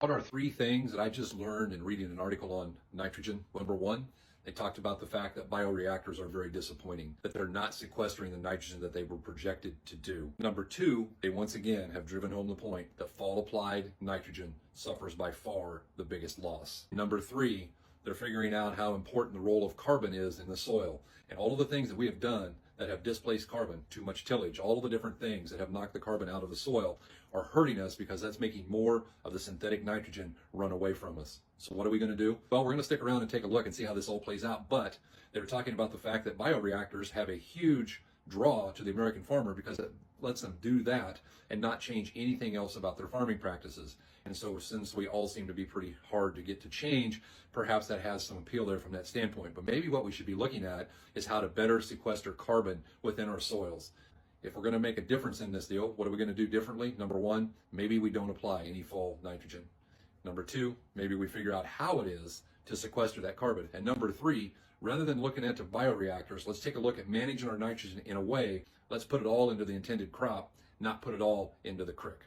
What are three things that I just learned in reading an article on nitrogen? Number one, they talked about the fact that bioreactors are very disappointing, that they're not sequestering the nitrogen that they were projected to do. Number two, they once again have driven home the point that fall applied nitrogen suffers by far the biggest loss. Number three, they're figuring out how important the role of carbon is in the soil. And all of the things that we have done that have displaced carbon, too much tillage, all of the different things that have knocked the carbon out of the soil are hurting us because that's making more of the synthetic nitrogen run away from us. So what are we going to do? Well, we're going to stick around and take a look and see how this all plays out. But they were talking about the fact that bioreactors have a huge draw to the American farmer because it lets them do that and not change anything else about their farming practices. And so since we all seem to be pretty hard to get to change, perhaps that has some appeal there from that standpoint. But maybe what we should be looking at is how to better sequester carbon within our soils. If we're going to make a difference in this deal, what are we going to do differently? Number one, maybe we don't apply any fall nitrogen. Number two, maybe we figure out how it is to sequester that carbon. And number three, rather than looking at the bioreactors, let's take a look at managing our nitrogen in a way, let's put it all into the intended crop, not put it all into the crick.